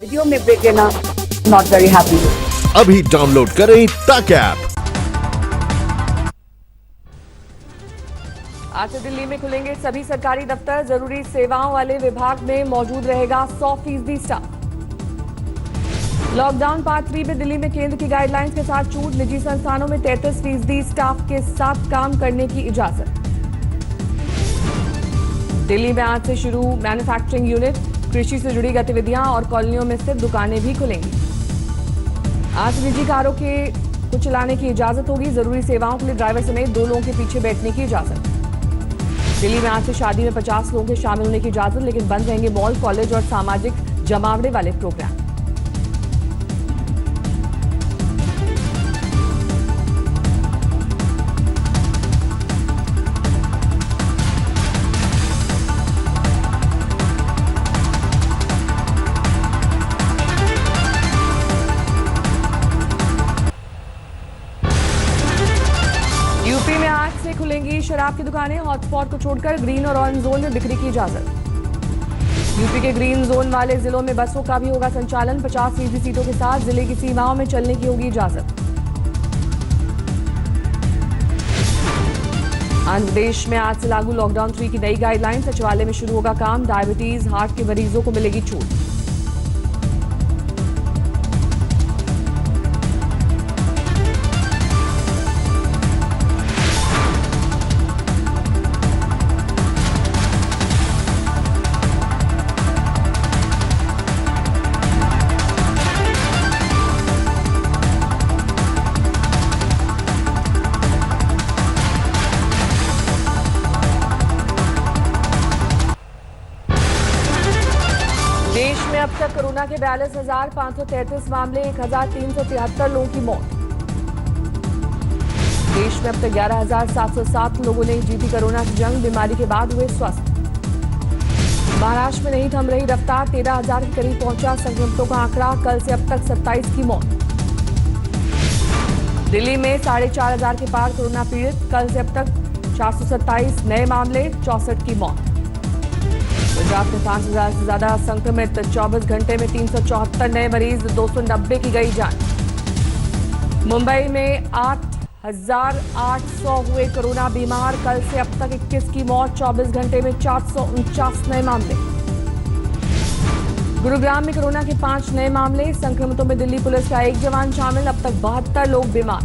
Video में break लेना not very happy. अभी डाउनलोड करें तक ऐप। आज से दिल्ली में खुलेंगे सभी सरकारी दफ्तर। जरूरी सेवाओं वाले विभाग में मौजूद रहेगा 100% स्टाफ। लॉकडाउन पार्ट 3 में दिल्ली में केंद्र की गाइडलाइंस के साथ छूट। निजी संस्थानों में 33% स्टाफ के साथ काम करने की इजाजत। दिल्ली में आज से शुरू मैन्युफैक्चरिंग यूनिट। कृषि से जुड़ी गतिविधियां और कॉलोनियों में स्थित दुकानें भी खुलेंगी। आज निजी कारों को चलाने की इजाजत होगी। जरूरी सेवाओं के लिए ड्राइवर समेत 2 लोगों के पीछे बैठने की इजाजत। दिल्ली में आज से शादी में 50 लोगों के शामिल होने की इजाजत, लेकिन बंद रहेंगे मॉल, कॉलेज और सामाजिक जमावड़े वाले प्रोग्राम। यूपी में आज से खुलेंगी शराब की दुकानें। हॉटस्पॉट को छोड़कर ग्रीन और ऑरेंज जोन में बिक्री की इजाजत। यूपी के ग्रीन जोन वाले जिलों में बसों का भी होगा संचालन। 50% सीटों के साथ जिले की सीमाओं में चलने की होगी इजाजत। आंध्र प्रदेश में आज से लागू लॉकडाउन 3 की नई गाइडलाइन। सचिवालय में शुरू होगा काम। डायबिटीज, हार्ट के मरीजों को मिलेगी छूट। देश में अब तक कोरोना के 42,533 मामले, 1,373 लोगों की मौत। देश में अब तक 11,707 लोगों ने जीती कोरोना की जंग। बीमारी के बाद हुए स्वस्थ। महाराष्ट्र में नहीं थम रही रफ्तार। 13,000 के करीब पहुंचा संक्रमितों का आंकड़ा। कल से अब तक 27 की मौत। दिल्ली में 4,500 के पार कोरोना पीड़ित। कल से अब तक 427 नए मामले, 64 की मौत। गुजरात में 5,000 से ज्यादा संक्रमित। 24 घंटे में 374 नए मरीज, 290 की गई जान। मुंबई में 8,800 हुए कोरोना बीमार। कल से अब तक 21 की मौत। 24 घंटे में 449 नए मामले। गुरुग्राम में कोरोना के 5 नए मामले। संक्रमितों में दिल्ली पुलिस का 1 जवान शामिल। अब तक 72 लोग बीमार।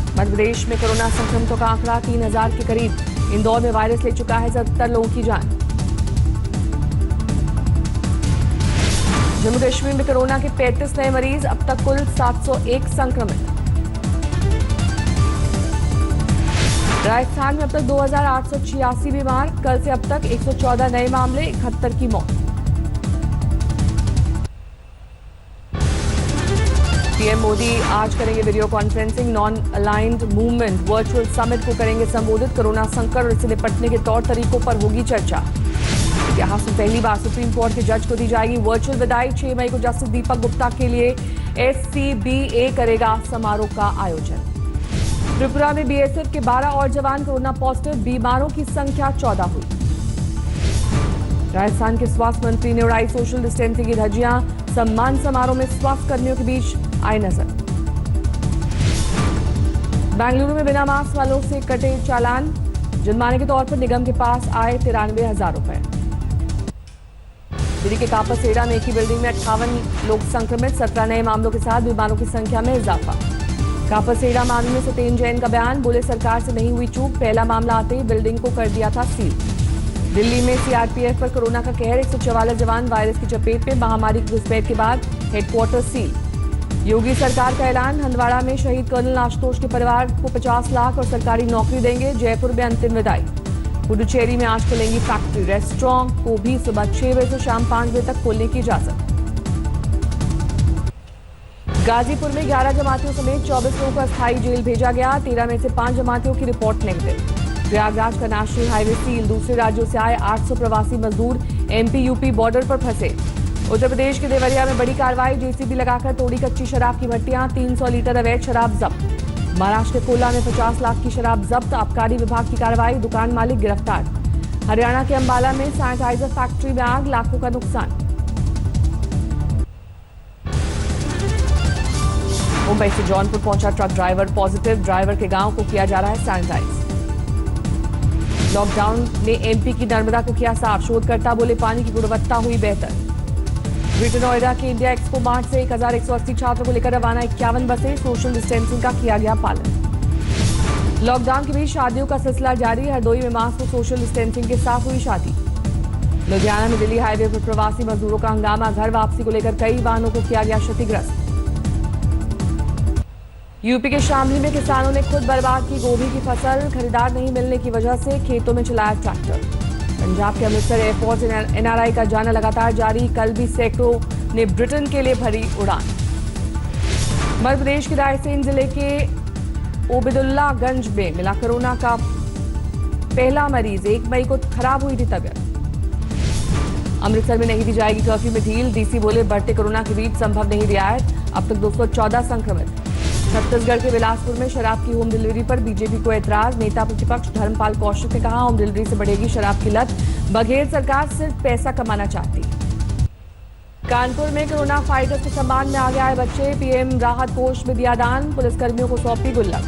मध्य प्रदेश में कोरोना संक्रमितों का आंकड़ा 3,000 के करीब। इंदौर में वायरस ले चुका है 77 लोगों की जान। जम्मू कश्मीर में कोरोना के 35 नए मरीज। अब तक कुल 701 संक्रमित। राजस्थान में अब तक 2,886 बीमार। कल से अब तक 114 नए मामले, 71 की मौत। पीएम मोदी आज करेंगे video conferencing. Non aligned movement virtual summit को करेंगे संबोधित। कोरोना संकट और इससे निपटने के तौर तरीकों पर होगी चर्चा। इतिहास में पहली बार सुप्रीम कोर्ट के जज को दी जाएगी वर्चुअल विदाई। 6 मई को जस्टिस दीपक गुप्ता के लिए SCBA करेगा समारोह का आयोजन। त्रिपुरा में BSF के 12 और जवान कोरोना पॉजिटिव। बीमारों की संख्या 14 हुई। राजस्थान के स्वास्थ्य मंत्री ने उड़ाई सोशल डिस्टेंसिंग की धज्जियां। सम्मान समारोह में स्वास्थ्य कर्मियों के बीच आई नजर। बेंगलुरु में बिना मास्क वालों से कटे चालान। जुर्माने के तौर पर निगम के पास आए 93,000 रुपए। दिल्ली के कापासेड़ा में एक ही बिल्डिंग में 58 लोग संक्रमित। 17 नए मामलों के साथ बीमारों की संख्या में इजाफा। कापासेड़ा मामले में सत्येंद्र जैन का बयान। बोले सरकार से नहीं हुई चूक। पहला मामला आते ही बिल्डिंग को कर दिया था सील। दिल्ली में CRPF पर कोरोना का कहर। 144 जवान वायरस की चपेट में। महामारी की घुसपैठ के बाद हेडक्वार्टर सील। योगी सरकार का ऐलान। हंदवाड़ा में शहीद कर्नल आशुतोष के परिवार को 50 लाख और सरकारी नौकरी देंगे। जयपुर में अंतिम विदाई। पुडुचेरी में आज खुलेंगी फैक्ट्री। रेस्टोरेंट को भी सुबह 6 बजे से शाम 5 बजे तक खोलने की इजाजत। गाजीपुर में 11 जमातियों समेत 24 लोगों को अस्थायी जेल भेजा गया। 13 में से 5 जमातियों की रिपोर्ट नेगेटिव। प्रयागराज का नेशनल हाईवे सील। दूसरे राज्यों से आए 800 प्रवासी मजदूर MP-UP बॉर्डर पर फंसे। उत्तर प्रदेश के देवरिया में बड़ी कार्रवाई। JCB लगाकर तोड़ी कच्ची शराब की भट्टियां। 300 लीटर अवैध शराब जब्त। महाराष्ट्र के कोला में 50 लाख की शराब जब्त। आबकारी विभाग की कार्रवाई। दुकान मालिक गिरफ्तार। हरियाणा के अंबाला में सैनिटाइजर फैक्ट्री में आग। लाखों का नुकसान। मुंबई से जौनपुर पहुंचा ट्रक ड्राइवर पॉजिटिव, ड्राइवर के गांव को किया जा रहा है सैनिटाइज। लॉकडाउन ने एमपी की नर्मदा को किया साफ, शोधकर्ता बोले पानी की गुणवत्ता हुई बेहतर। ग्रेटर नोएडा के इंडिया एक्सपो मार्ट से 1180 छात्रों को लेकर रवाना 51 बसें, सोशल डिस्टेंसिंग का किया गया पालन। लॉकडाउन के बीच शादियों का सिलसिला जारी, हरदोई में मास्क और सोशल डिस्टेंसिंग के साथ हुई शादी। लुधियाना में दिल्ली हाईवे पर प्रवासी मजदूरों का हंगामा, घर वापसी को लेकर कई वाहनों को किया गया क्षतिग्रस्त। यूपी के शामली में किसानों ने खुद बर्बाद की गोभी की फसल, खरीदार नहीं मिलने की वजह से खेतों में चलाया ट्रैक्टर। पंजाब के अमृतसर एयरपोर्ट से एनआरआई का जाना लगातार जारी, कल भी सैकड़ों ने ब्रिटेन के लिए भरी उड़ान। मध्य प्रदेश के रायसेन जिले के ओबेदुल्लागंज में मिला कोरोना का पहला मरीज, 1 मई को खराब हुई थी तबीयत। अमृतसर में नहीं दी जाएगी कर्फ्यू में ढील, डीसी बोले बढ़ते कोरोना के बीच संभव नहीं रियायत, अब तक 214 संक्रमित। छत्तीसगढ़ के बिलासपुर में शराब की होम डिलीवरी पर बीजेपी को ऐतराज, नेता प्रतिपक्ष धर्मपाल कौशिक ने कहा होम डिलीवरी से बढ़ेगी शराब की लत, बघेल सरकार सिर्फ पैसा कमाना चाहती। कानपुर में कोरोना फाइटर्स के सम्मान में आगे आए बच्चे, पीएम राहत कोष में दिया दान, पुलिसकर्मियों को सौंपी गुल्लक।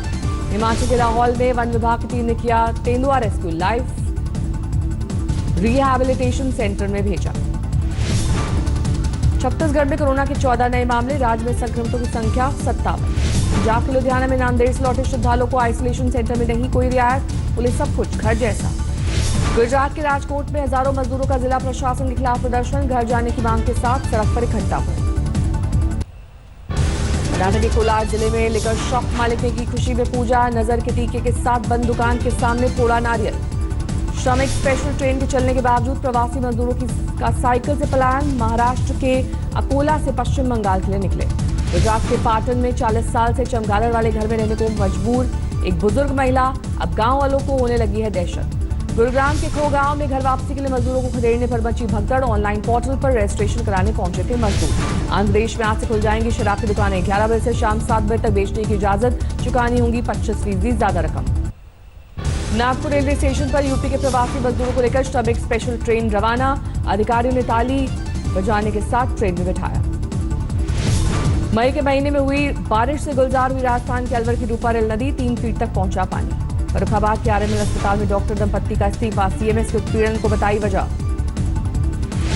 हिमाचल के लाहौल में वन विभाग की टीम ने किया तेंदुआ रेस्क्यू, लाइफ रिहैबिलिटेशन सेंटर में भेजा। छत्तीसगढ़ में कोरोना के 14 नए मामले, राज्य में संक्रमितों की संख्या 57। पंजाब के लुधियाना में नांदेड़ से लौटे श्रद्धालुओं को आइसोलेशन सेंटर में नहीं कोई रियायत, बोले सब कुछ घर जैसा। गुजरात के राजकोट में हजारों मजदूरों का जिला प्रशासन के खिलाफ प्रदर्शन, घर जाने की मांग के साथ सड़क पर इकट्ठा हुए। कर्नाटक के कोलार जिले में लेकर शॉप मालिक ने की खुशी में पूजा, नजर के टीके के साथ बंद दुकान के सामने फोड़ा नारियल। श्रमिक स्पेशल ट्रेन के चलने के बावजूद प्रवासी मजदूरों का साइकिल से पलायन, महाराष्ट्र के अकोला से पश्चिम बंगाल के लिए निकले। गुजरात के पाटन में 40 साल से चमगादड़ वाले घर में रहने को मजबूर एक बुजुर्ग महिला, अब गांव वालों को होने लगी है दहशत। गुरुग्राम के खो गांव में घर वापसी के लिए मजदूरों को खदेड़ने पर मची भगदड़, ऑनलाइन पोर्टल पर रजिस्ट्रेशन कराने पहुंचे थे मजदूर। आंध्र प्रदेश में आज से खुल जाएंगी शराब की दुकानें, 11 बजे से शाम 7 बजे तक बेचने की इजाजत, चुकानी होंगी 25% ज्यादा रकम। नागपुर रेलवे स्टेशन पर यूपी के प्रवासी मजदूरों को लेकर श्रमिक स्पेशल ट्रेन रवाना, अधिकारियों ने ताली बजाने के साथ ट्रेन में बिठाया। मई के महीने में हुई बारिश से गुलजार हुई राजस्थान के अलवर की रूपारेल नदी, 3 फीट तक पहुंचा पानी। फर्रुखाबाद के आरएमएल अस्पताल में डॉक्टर दंपत्ति का इस्तीफा, सीएमएस के उत्पीड़न को बताई वजह।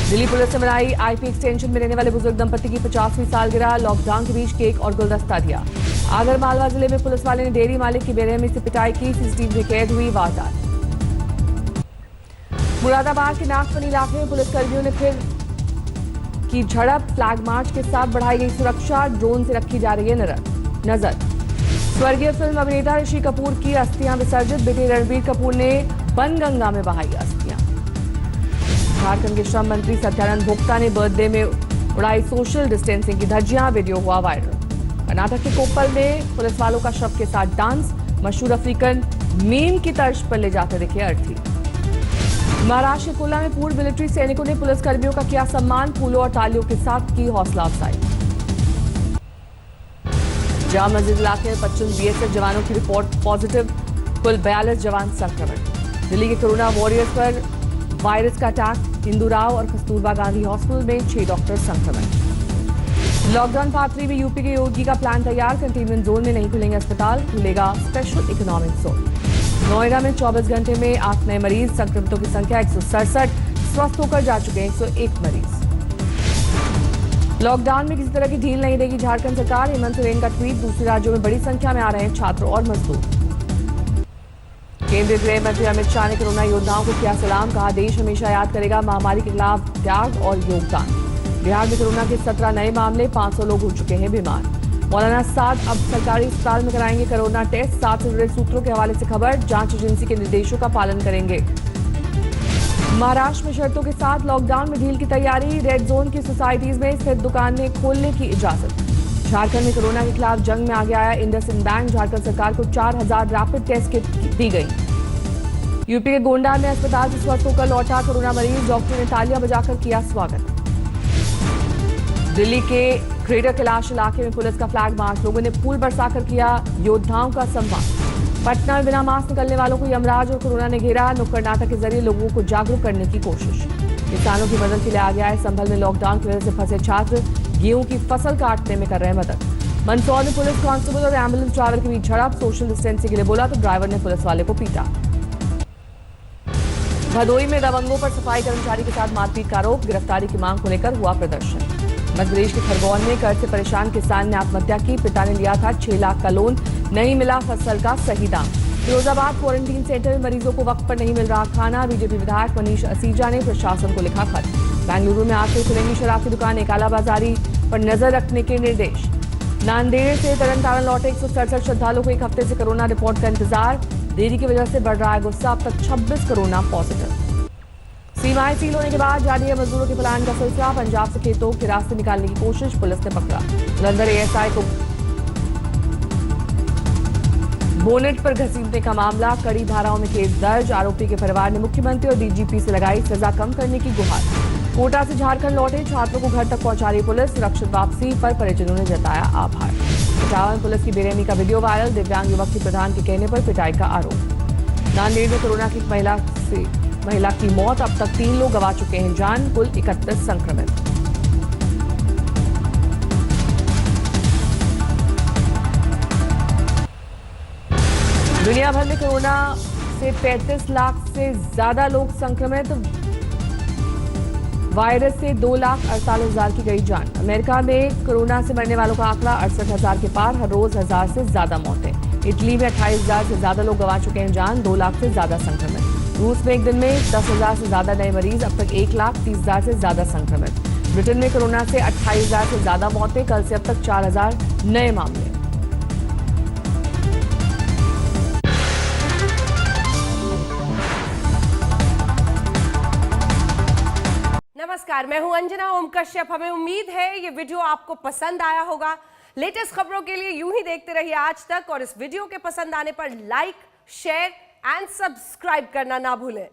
दिल्ली पुलिस ने मनाई आईपी एक्सटेंशन में रहने वाले बुजुर्ग दंपत्ति की 50वीं सालगिरह, लॉकडाउन के बीच केक और गुलदस्ता दिया। आगर मालवा जिले में पुलिस वाले ने डेयरी मालिक की बेरहमी से पिटाई की, सीसीटीवी में कैद हुई वारदात। मुरादाबाद के नागफनी इलाके में पुलिसकर्मियों ने फिर की झड़प, फ्लैग मार्च के साथ बढ़ाई गई सुरक्षा, ड्रोन से रखी जा रही है नजर। स्वर्गीय फिल्म अभिनेता ऋषि कपूर की अस्थियां विसर्जित, बेटे रणबीर कपूर ने बनगंगा में बहाई अस्थियां। झारखंड के श्रम मंत्री सत्यानंद भोक्ता ने बर्थडे में उड़ाई सोशल डिस्टेंसिंग की धज्जियां, वीडियो हुआ वायरल। कर्नाटक के कोप्पल में पुलिस वालों का शव के साथ डांस, मशहूर अफ्रीकन मीम की तर्ज पर ले जाते दिखे अर्थी। महाराष्ट्र के कोला में पूर्व मिलिट्री सैनिकों ने पुलिसकर्मियों का किया सम्मान, फूलों और तालियों के साथ की हौसला अफजाई। जामा मस्जिद इलाके में 25 बीएसएफ जवानों की रिपोर्ट पॉजिटिव, कुल 42 जवान संक्रमित। दिल्ली के कोरोना वॉरियर्स पर वायरस का अटैक, हिंदू राव और कस्तूरबा गांधी हॉस्पिटल में 6 डॉक्टर संक्रमित। लॉकडाउन पार्ट 3 में यूपी के योगी का प्लान तैयार, कंटेनमेंट जोन में नहीं खुलेंगे अस्पताल, खुलेगा स्पेशल इकोनॉमिक जोन। नोएडा में 24 घंटे में 8 नए मरीज, संक्रमितों की संख्या 167, स्वस्थ होकर जा चुके हैं 101 मरीज। लॉकडाउन में किसी तरह की ढील नहीं देगी झारखंड सरकार, हेमंत सोरेन का ट्वीट, दूसरे राज्यों में बड़ी संख्या में आ रहे हैं छात्र और मजदूर। केंद्रीय गृह मंत्री अमित शाह ने कोरोना योद्धाओं को किया सलाम, कहा देश हमेशा याद करेगा महामारी के खिलाफ त्याग और योगदान। बिहार में कोरोना के 17 नए मामले, 500 लोग हो चुके हैं बीमार। मौलाना साद अब सरकारी अस्पताल में कराएंगे कोरोना टेस्ट, साथ से जुड़े सूत्रों के हवाले से खबर, जांच एजेंसी के निर्देशों का पालन करेंगे। महाराष्ट्र में शर्तों के साथ लॉकडाउन में ढील की तैयारी, रेड जोन की सोसाइटीज में स्थित दुकानें खोलने की इजाजत। झारखंड में कोरोना के खिलाफ जंग में आगे आया इंडसइंड बैंक, झारखंड सरकार को 4000 रैपिड टेस्ट किट दी गई। यूपी के गोंडा में अस्पताल से स्वस्थ होकर लौटा कोरोना मरीज, डॉक्टर ने तालियां बजाकर किया स्वागत। दिल्ली के ग्रेटर कैलाश इलाके में पुलिस का फ्लैग मार्च, लोगों ने फूल बरसाकर किया योद्धाओं का सम्मान। पटना में बिना मास्क निकलने वालों को यमराज और कोरोना ने घेरा, नुक्कड़ नाटक के जरिए लोगों को जागरूक करने की कोशिश। किसानों की मदद के लिए आगे आए, संभल में लॉकडाउन की वजह से फंसे छात्र गेहूं की फसल काटने में कर रहे हैं मदद। मंदसौर में पुलिस कांस्टेबल और एम्बुलेंस ड्राइवर के बीच झड़प। सोशल डिस्टेंसिंग के लिए बोला तो ड्राइवर ने पुलिस वाले को पीटा। भदोई में दबंगों पर सफाई कर्मचारी के साथ मारपीट का आरोप। गिरफ्तारी की मांग को लेकर हुआ प्रदर्शन। मध्य प्रदेश के खरगोन में कर्ज से परेशान किसान ने आत्महत्या की। पिता ने लिया था 6 लाख का लोन, नहीं मिला फसल का सही दाम। फिरोजाबाद क्वारंटीन सेंटर में मरीजों को वक्त पर नहीं मिल रहा खाना। बीजेपी विधायक मनीष असीजा ने प्रशासन को लिखा खत। बेंगलुरु में आज से खुलेंगी शराब की दुकानें, कालाबाजारी पर नजर रखने के निर्देश। नांदेड़ से तरन लौटे 167 श्रद्धालुओं को एक हफ्ते से कोरोना रिपोर्ट का इंतजार। देरी की वजह से बढ़ रहा है गुस्सा। अब तक 26 कोरोना पॉजिटिव। सीमाएं सील होने के बाद जारी है मजदूरों के पलायन का सिलसिला। पंजाब से खेतों के रास्ते निकालने की कोशिश, पुलिस ने पकड़ा। जलंधर एएसआई को बोनेट पर घसीटने का मामला, कड़ी धाराओं में केस दर्ज। आरोपी के परिवार ने मुख्यमंत्री और डीजीपी से लगाई सजा कम करने की गुहार। कोटा से झारखंड लौटे छात्रों को घर तक पहुंचा रही पुलिस। सुरक्षित वापसी पर परिजनों ने जताया आभार। इटावा में पुलिस की बेरहमी का वीडियो वायरल। दिव्यांग युवक की प्रधान के कहने पर पिटाई का आरोप। नांदेड़ में कोरोना की महिला की मौत। अब तक 3 लोग गंवा चुके हैं जान। कुल 31 संक्रमित। दुनिया भर में कोरोना से 35 लाख से ज्यादा लोग संक्रमित। वायरस से 2,48,000 की गई जान। अमेरिका में कोरोना से मरने वालों का आंकड़ा 68,000 के पार। हर रोज 1000 से ज्यादा मौतें। इटली में 28,000 से ज्यादा लोग गंवा चुके हैं जान। 2 लाख से ज्यादा संक्रमित। रूस में एक दिन में 10,000 से ज्यादा नए मरीज। अब तक 1,30,000 से ज्यादा संक्रमित। ब्रिटेन में कोरोना से 28,000 से ज्यादा मौतें। कल से अब तक 4,000 नए मामले। नमस्कार, मैं हूं अंजना ओम कश्यप। हमें उम्मीद है ये वीडियो आपको पसंद आया होगा। लेटेस्ट खबरों के लिए यूं ही देखते रहिए आज तक, और इस वीडियो के पसंद आने पर लाइक, शेयर एंड सब्सक्राइब करना ना भूलें।